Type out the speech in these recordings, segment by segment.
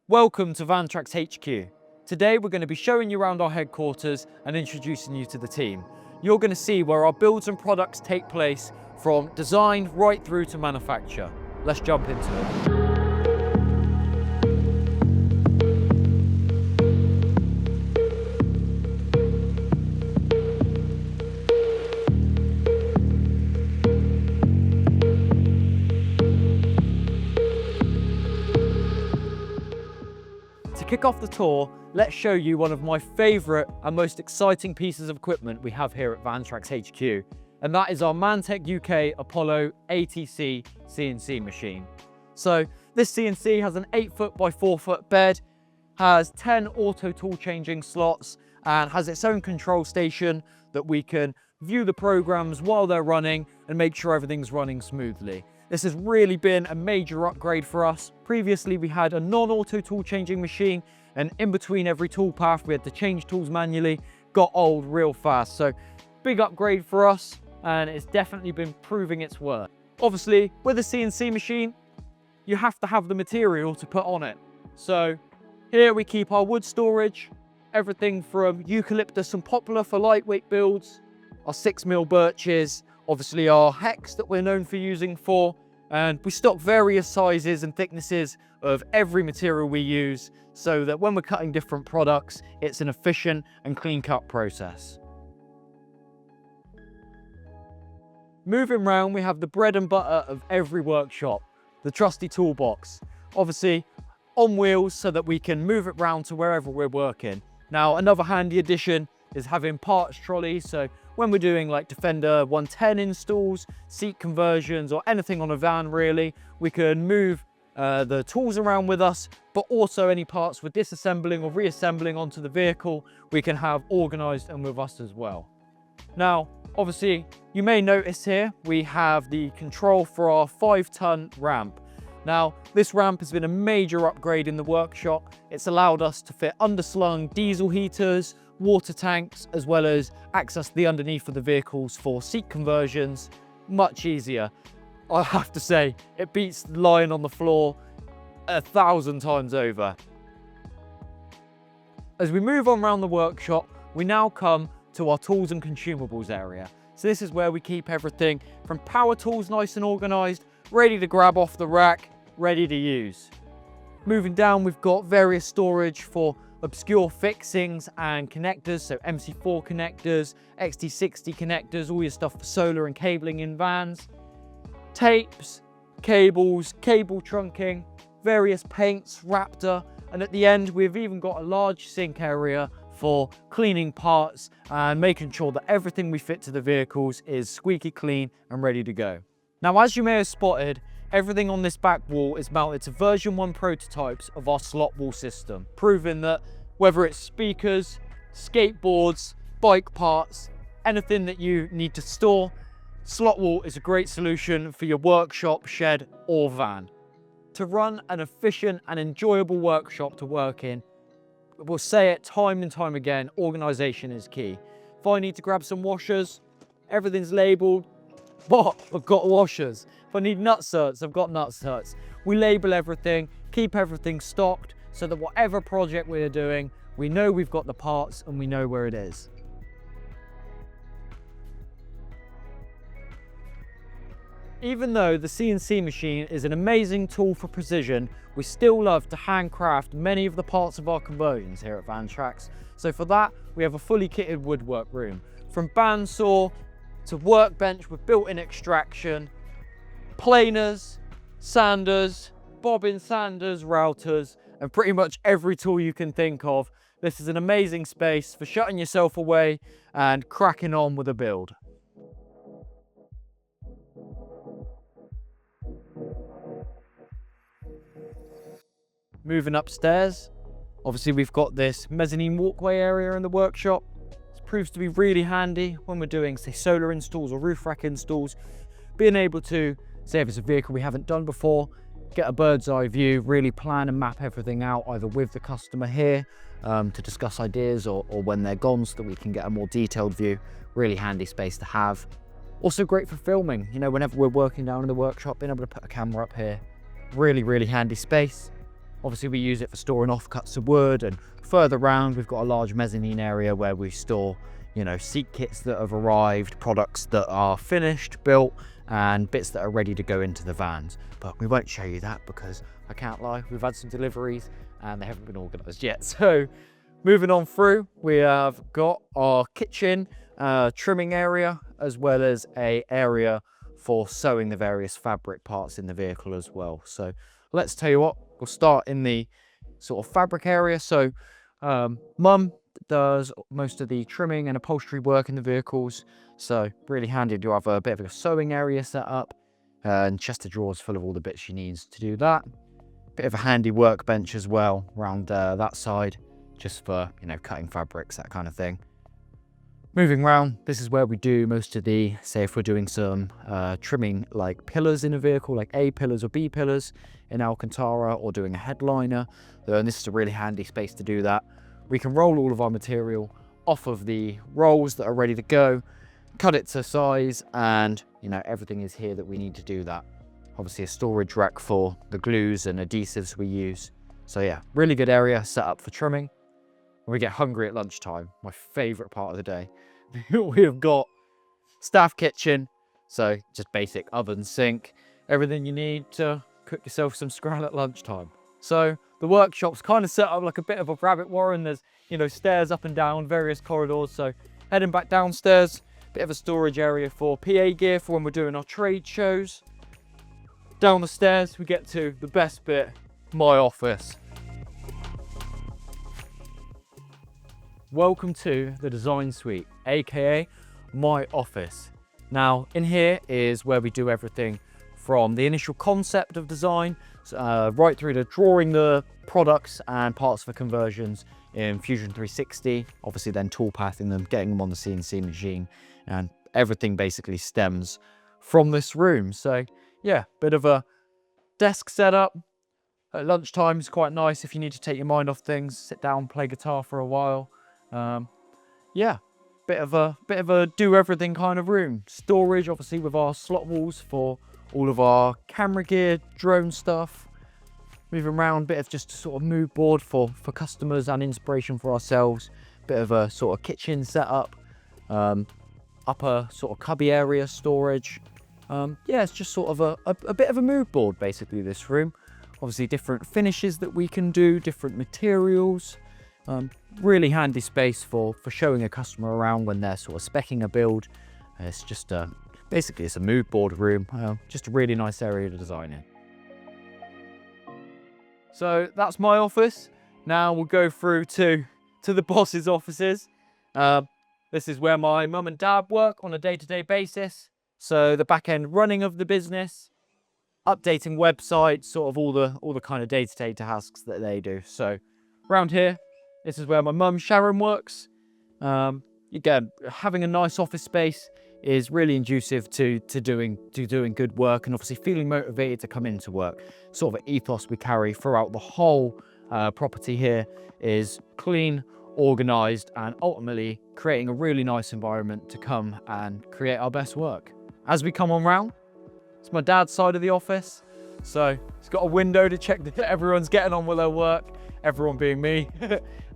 Welcome to Vantrax HQ. Today we're going to be showing you around our headquarters and introducing you to the team. You're going to see where our builds and products take place from design right through to manufacture. Let's jump into it. To kick off the tour, let's show you one of my favourite and most exciting pieces of equipment we have here at Vantrax HQ, and that is our Mantech UK Apollo ATC CNC machine. So this CNC has an 8-foot by 4-foot bed, has 10 auto tool changing slots, and has its own control station that we can view the programs while they're running and make sure everything's running smoothly. This has really been a major upgrade for us. Previously, we had a non-auto tool changing machine, and in between every tool path, we had to change tools manually. Got old real fast. So big upgrade for us, and it's definitely been proving its worth. Obviously, with a CNC machine, you have to have the material to put on it. So here we keep our wood storage, everything from eucalyptus and poplar for lightweight builds, our 6mm birches, obviously our hex that we're known for using and we stock various sizes and thicknesses of every material we use so that when we're cutting different products, it's an efficient and clean cut process. Moving around, we have the bread and butter of every workshop, the trusty toolbox. Obviously on wheels so that we can move it around to wherever we're working. Now, another handy addition is having parts trolleys, so when we're doing like Defender 110 installs, seat conversions, or anything on a van really, we can move the tools around with us, but also any parts we're disassembling or reassembling onto the vehicle, we can have organized and with us as well. Now, obviously, you may notice here, we have the control for our 5-ton ramp. Now, this ramp has been a major upgrade in the workshop. It's allowed us to fit underslung diesel heaters, water tanks, as well as access the underneath of the vehicles for seat conversions. Much easier. I have to say, it beats lying on the floor 1,000 times over. As we move on around the workshop, we now come to our tools and consumables area. So this is where we keep everything from power tools nice and organized, ready to grab off the rack, ready to use. Moving down, we've got various storage for obscure fixings and connectors, so MC4 connectors, XT60 connectors, all your stuff for solar and cabling in vans, tapes, cables, cable trunking, various paints, Raptor, and at the end we've even got a large sink area for cleaning parts and making sure that everything we fit to the vehicles is squeaky clean and ready to go. Now, as you may have spotted, everything on this back wall is mounted to version 1 prototypes of our slot wall system, proving that whether it's speakers, skateboards, bike parts, anything that you need to store, slot wall is a great solution for your workshop, shed, or van. To run an efficient and enjoyable workshop to work in, we'll say it time and time again, organization is key. If I need to grab some washers, everything's labeled. But I've got washers. If I need nutserts, I've got nutserts. We label everything, keep everything stocked so that whatever project we're doing, we know we've got the parts and we know where it is. Even though the CNC machine is an amazing tool for precision, we still love to handcraft many of the parts of our conversions here at Vantrax. So for that, we have a fully kitted woodwork room. From bandsaw to workbench with built-in extraction, planers, sanders, bobbin sanders, routers, and pretty much every tool you can think of. This is an amazing space for shutting yourself away and cracking on with a build. Moving upstairs, obviously we've got this mezzanine walkway area in the workshop. Proves to be really handy when we're doing, say, solar installs or roof rack installs. Being able to, say if it's a vehicle we haven't done before, get a bird's eye view, really plan and map everything out either with the customer here to discuss ideas or when they're gone so that we can get a more detailed view. Really handy space to have. Also great for filming, you know, whenever we're working down in the workshop, being able to put a camera up here. Really, really handy space. Obviously we use it for storing offcuts of wood, and further round we've got a large mezzanine area where we store, you know, seat kits that have arrived, products that are finished, built, and bits that are ready to go into the vans. But we won't show you that because I can't lie, we've had some deliveries and they haven't been organised yet. So moving on through, we have got our kitchen, trimming area, as well as a area for sewing the various fabric parts in the vehicle as well. So let's tell you what, we'll start in the sort of fabric area. So Mum does most of the trimming and upholstery work in the vehicles, so really handy to have a bit of a sewing area set up and chest of drawers full of all the bits she needs to do that. Bit of a handy workbench as well around that side, just for, you know, cutting fabrics, that kind of thing. Moving around, this is where we do most of the, say if we're doing some trimming like pillars in a vehicle, like A pillars or B pillars in Alcantara, or doing a headliner, then this is a really handy space to do that. We can roll all of our material off of the rolls that are ready to go, cut it to size, and, you know, everything is here that we need to do that. Obviously a storage rack for the glues and adhesives we use. So yeah, really good area set up for trimming. We get hungry at lunchtime, my favourite part of the day. We have got staff kitchen, so just basic oven, sink, everything you need to cook yourself some scran at lunchtime. So the workshop's kind of set up like a bit of a rabbit warren. There's, you know, stairs up and down, various corridors. So heading back downstairs, bit of a storage area for PA gear for when we're doing our trade shows. Down the stairs, we get to the best bit, my office. Welcome to the design suite, aka my office. Now in here is where we do everything from the initial concept of design right through to drawing the products and parts for conversions in Fusion 360, obviously then toolpathing them, getting them on the CNC machine, and everything basically stems from this room. So yeah, bit of a desk setup. At lunchtime is quite nice if you need to take your mind off things, sit down, play guitar for a while. Yeah, bit of a do everything kind of room. Storage, obviously, with our slot walls for all of our camera gear, drone stuff. Moving around, bit of just a sort of mood board for customers and inspiration for ourselves. Bit of a sort of kitchen setup. Upper sort of cubby area storage. Yeah, it's just sort of a bit of a mood board, basically, this room. Obviously, different finishes that we can do, different materials. Really handy space for showing a customer around when they're sort of speccing a build. It's just basically it's a mood board room, just a really nice area to design in. So that's my office. Now we'll go through to the boss's offices. This is where my mum and dad work on a day-to-day basis. So the back end running of the business, updating websites, sort of all the kind of day-to-day tasks that they do. So around here, this is where my mum Sharron works. Again, having a nice office space is really conducive to doing good work, and obviously feeling motivated to come into work. Sort of an ethos we carry throughout the whole property here is clean, organised, and ultimately creating a really nice environment to come and create our best work. As we come on round, it's my dad's side of the office. So it's got a window to check that everyone's getting on with their work, everyone being me,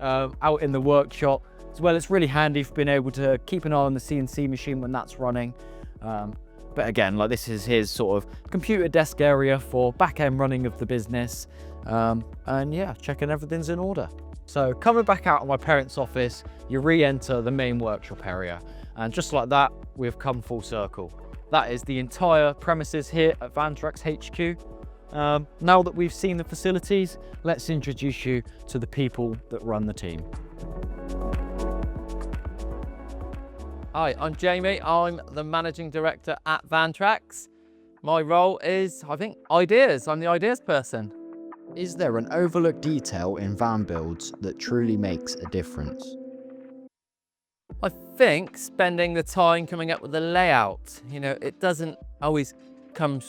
out in the workshop. As well, it's really handy for being able to keep an eye on the CNC machine when that's running. But again, like this is his sort of computer desk area for back-end running of the business. And yeah, checking everything's in order. So coming back out of my parents' office, you re-enter the main workshop area. And just like that, we've come full circle. That is the entire premises here at Vantrax HQ. Now that we've seen the facilities, let's introduce you to the people that run the team. Hi, I'm Jamie. I'm the Managing Director at Vantrax. My role is, I think, ideas. I'm the ideas person. Is there an overlooked detail in van builds that truly makes a difference? I think spending the time coming up with the layout, you know, it doesn't always come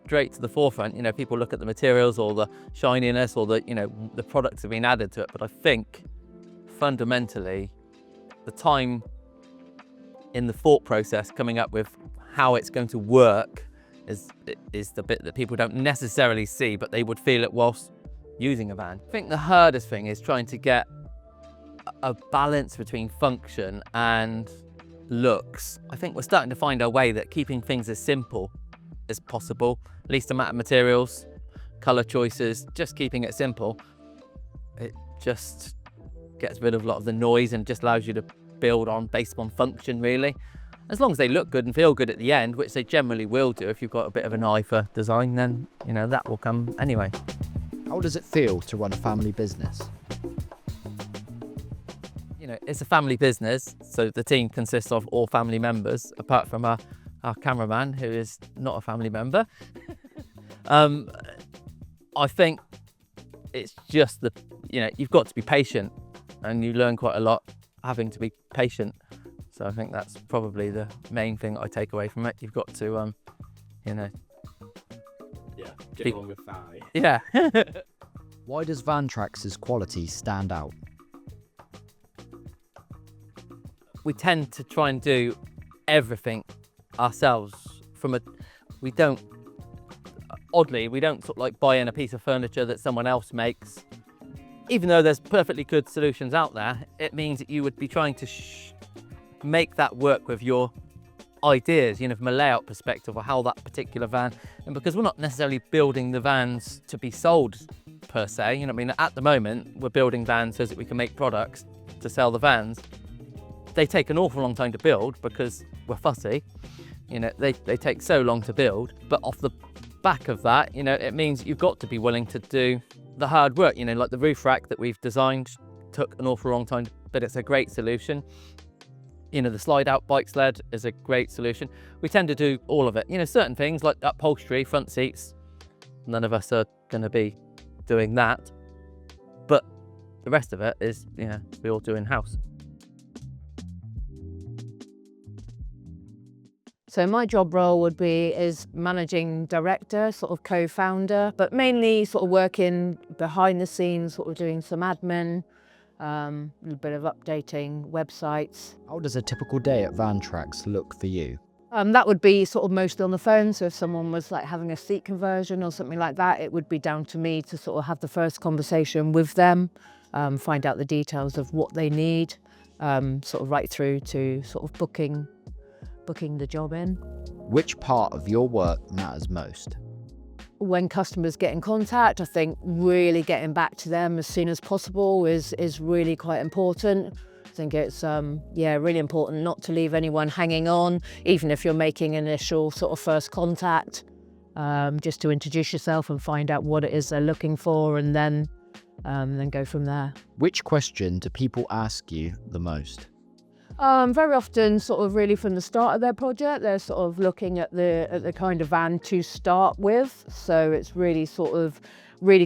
straight to the forefront. You know, people look at the materials or the shininess or the, you know, the products have been added to it. But I think fundamentally, the time in the thought process coming up with how it's going to work is the bit that people don't necessarily see, but they would feel it whilst using a van. I think the hardest thing is trying to get a balance between function and looks. I think we're starting to find our way that keeping things as simple as possible, least amount of materials, color choices, just keeping it simple, it just gets rid of a lot of the noise and just allows you to build on based on function, really. As long as they look good and feel good at the end, which they generally will do if you've got a bit of an eye for design, then you know that will come anyway. How does it feel to run a family business? You know, it's a family business, so the team consists of all family members, apart from our cameraman, who is not a family member. I think it's just you've got to be patient, and you learn quite a lot having to be patient. So I think that's probably the main thing I take away from it. You've got to, get along with family. Yeah. Why does Vantrax's quality stand out? We tend to try and do everything ourselves. We don't sort of like buy in a piece of furniture that someone else makes. Even though there's perfectly good solutions out there, it means that you would be trying to make that work with your ideas, from a layout perspective, or how that particular van, and because we're not necessarily building the vans to be sold per se, at the moment we're building vans so that we can make products to sell the vans. They take an awful long time to build because we're fussy, they take so long to build, but off the back of that, it means you've got to be willing to do the hard work, like the roof rack that we've designed took an awful long time, but it's a great solution. The slide out bike sled is a great solution. We tend to do all of it. Certain things like upholstery, front seats, none of us are going to be doing that. But the rest of it is, we all do in-house. So my job role would be as managing director, sort of co-founder, but mainly sort of working behind the scenes, sort of doing some admin, a little bit of updating websites. How does a typical day at Vantrax look for you? That would be sort of mostly on the phone. So if someone was like having a seat conversion or something like that, it would be down to me to sort of have the first conversation with them, find out the details of what they need, sort of right through to sort of booking the job in. Which part of your work matters most? When customers get in contact, I think really getting back to them as soon as possible is really quite important. I think it's really important not to leave anyone hanging on, even if you're making initial sort of first contact, just to introduce yourself and find out what it is they're looking for, and then go from there. Which question do people ask you the most? Very often, sort of really from the start of their project, they're sort of looking at the kind of van to start with. So it's really sort of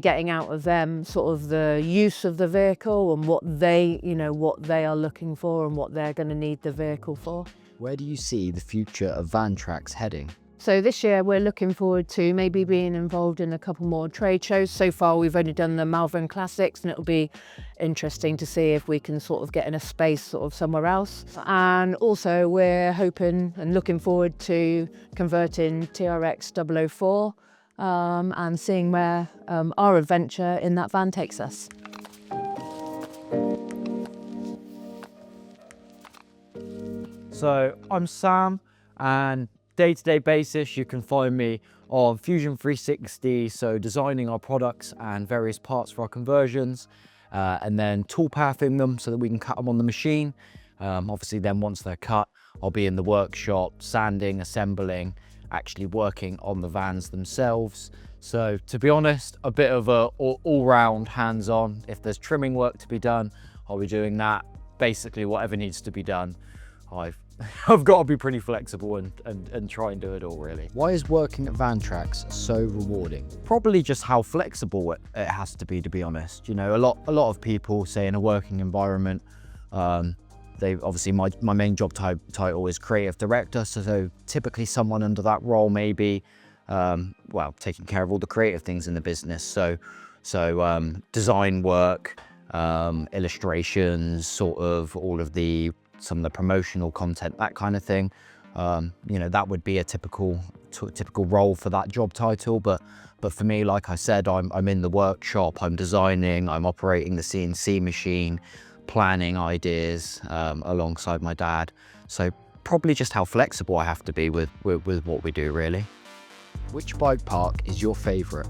getting out of them sort of the use of the vehicle and what they are looking for and what they're going to need the vehicle for. Where do you see the future of Vantrax heading? So this year we're looking forward to maybe being involved in a couple more trade shows. So far we've only done the Malvern Classics, and it'll be interesting to see if we can sort of get in a space sort of somewhere else. And also we're hoping and looking forward to converting TRX 004 and seeing where our adventure in that van takes us. So I'm Sam, and day-to-day basis you can find me on Fusion 360, so designing our products and various parts for our conversions, and then tool pathing them so that we can cut them on the machine. Obviously then once they're cut, I'll be in the workshop sanding, assembling, actually working on the vans themselves. So to be honest, a bit of a all-round hands-on. If there's trimming work to be done, I'll be doing that. Basically whatever needs to be done, I've got to be pretty flexible and try and do it all, really. Why is working at Vantrax so rewarding? Probably just how flexible it has to be honest. A lot of people say in a working environment, they obviously my main job title is creative director, so typically someone under that role may be taking care of all the creative things in the business. So design work, illustrations, sort of all of some of the promotional content, that kind of thing. You know, that would be a typical role for that job title, but for me, like I said, I'm in the workshop, I'm designing, I'm operating the CNC machine, planning ideas alongside my dad. So probably just how flexible I have to be with what we do, really. Which bike park is your favourite?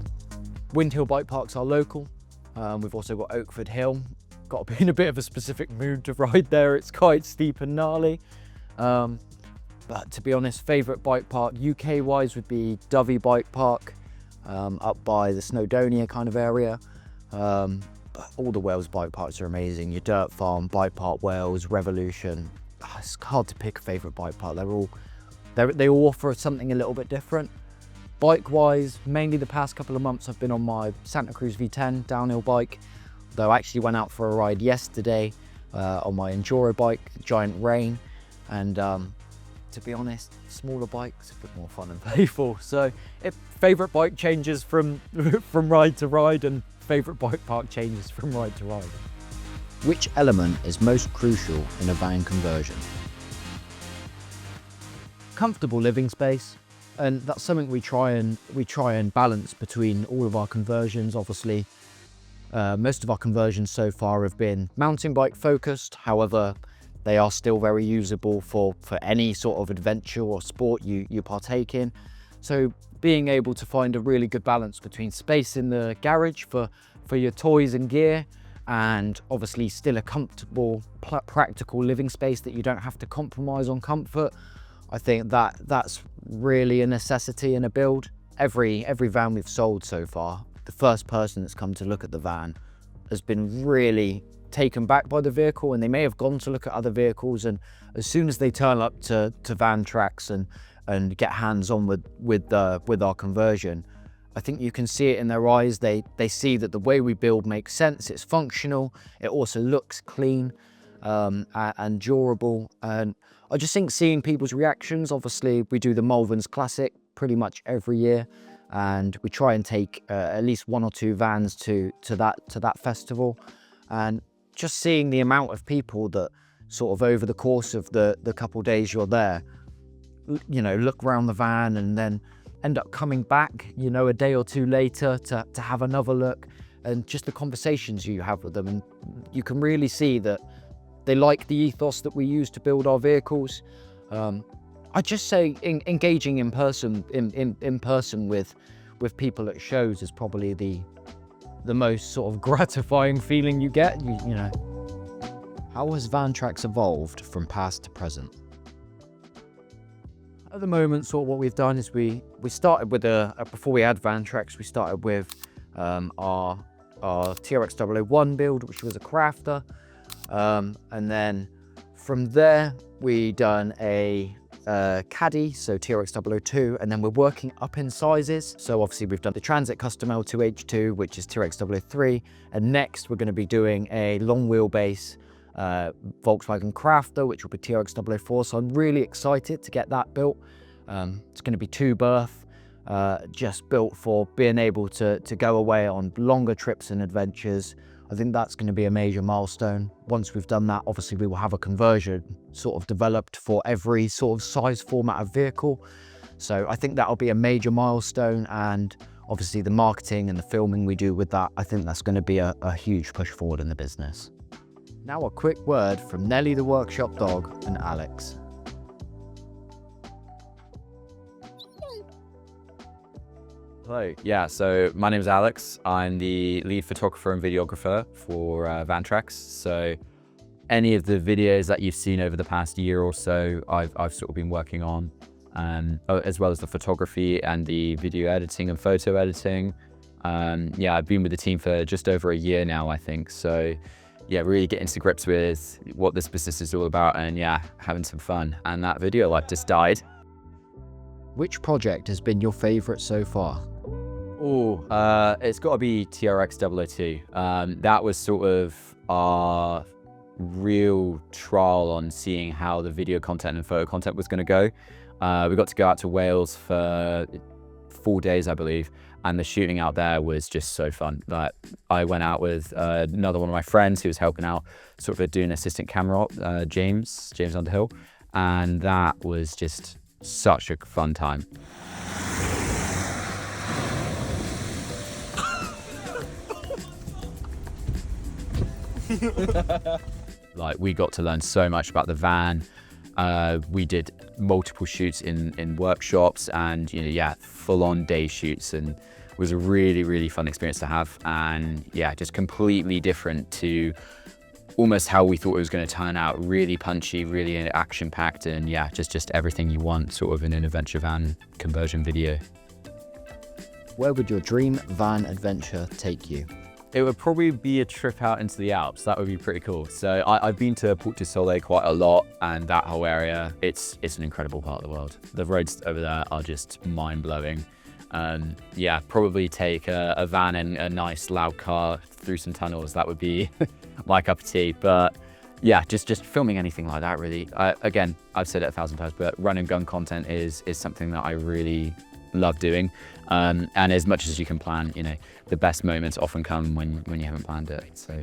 Windhill Bike Park's our local. We've also got Oakford Hill. Got to be in a bit of a specific mood to ride there. It's quite steep and gnarly. But to be honest, favourite bike park UK-wise would be Dovey Bike Park, up by the Snowdonia kind of area. But all the Wales bike parks are amazing. Your Dirt Farm, Bike Park Wales, Revolution. It's hard to pick a favourite bike park. They all offer something a little bit different. Bike-wise, mainly the past couple of months I've been on my Santa Cruz V10 downhill bike, though I actually went out for a ride yesterday on my Enduro bike, Giant Rain, and to be honest, smaller bikes a bit more fun and playful. So if favourite bike changes from ride to ride, and favourite bike park changes from ride to ride. Which element is most crucial in a van conversion? Comfortable living space. And that's something we try and balance between all of our conversions. Obviously, most of our conversions so far have been mountain bike focused. However, they are still very usable for any sort of adventure or sport you partake in. So being able to find a really good balance between space in the garage for your toys and gear, and obviously still a comfortable, practical living space that you don't have to compromise on comfort. I think that's really a necessity in a build. Every van we've sold so far, the first person that's come to look at the van has been really taken back by the vehicle, and they may have gone to look at other vehicles, and as soon as they turn up to Vantrax and get hands-on with our conversion, I think you can see it in their eyes. They see that the way we build makes sense, it's functional, it also looks clean and durable. And I just think seeing people's reactions, obviously we do the Malverns Classic pretty much every year, and we try and take at least 1 or 2 vans to that festival, and just seeing the amount of people that sort of over the course of the couple days you're there, you know, look around the van and then end up coming back, you know, a day or 2 later to have another look, and just the conversations you have with them, and you can really see that they like the ethos that we use to build our vehicles. I just say engaging in person with people at shows is probably the most sort of gratifying feeling you get. You know. How has Vantrax evolved from past to present? At the moment, sort of what we've done is we started with before we had Vantrax, we started with our TRX 001 build, which was a crafter. And then from there, we done a Caddy, so TRX 002, and then we're working up in sizes. So obviously we've done the Transit Custom L2H2, which is TRX 003, and next we're going to be doing a long wheelbase Volkswagen Crafter, which will be TRX 004. So I'm really excited to get that built. It's going to be 2-berth, just built for being able to go away on longer trips and adventures. I think that's going to be a major milestone. Once we've done that, obviously we will have a conversion sort of developed for every sort of size format of vehicle. So I think that'll be a major milestone, and obviously the marketing and the filming we do with that, I think that's going to be a huge push forward in the business. Now a quick word from Nellie the workshop dog and Alex. Hello, yeah, so my name is Alex. I'm the lead photographer and videographer for Vantrax. So any of the videos that you've seen over the past year or so, I've sort of been working on, as well as the photography and the video editing and photo editing. Yeah, I've been with the team for just over a year now, I think. So yeah, really getting to grips with what this business is all about, and yeah, having some fun. And that video like just died. Which project has been your favourite so far? Oh, it's got to be TRX 002. That was sort of our real trial on seeing how the video content and photo content was going to go. We got to go out to Wales for 4 days, I believe, and the shooting out there was just so fun. Like, I went out with another one of my friends who was helping out, sort of doing assistant camera op, James Underhill. and that was just such a fun time. Like, we got to learn so much about the van. We did multiple shoots in workshops, and yeah, full-on day shoots, and it was a really, really fun experience to have. And yeah, just completely different to almost how we thought it was going to turn out. Really punchy, really action-packed, and yeah, just everything you want sort of in an adventure van conversion video. Where would your dream van adventure take you? It would probably be a trip out into the Alps. That would be pretty cool. So I've been to Porte du Soleil quite a lot, and that whole area, it's an incredible part of the world. The roads over there are just mind-blowing. Yeah, probably take a van and a nice loud car through some tunnels. That would be my cup of tea. But yeah, just filming anything like that, really. Again, I've said it 1,000 times, but run and gun content is something that I really love doing. And as much as you can plan, the best moments often come when you haven't planned it. So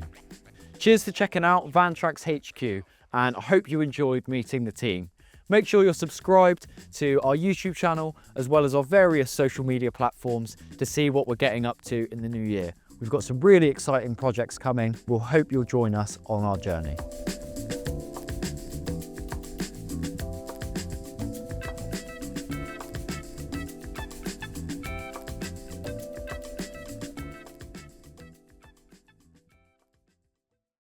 Cheers for checking out Vantrax HQ, and I hope you enjoyed meeting the team. Make sure you're subscribed to our YouTube channel as well as our various social media platforms to see what we're getting up to in the new year. We've got some really exciting projects coming. We'll hope you'll join us on our journey.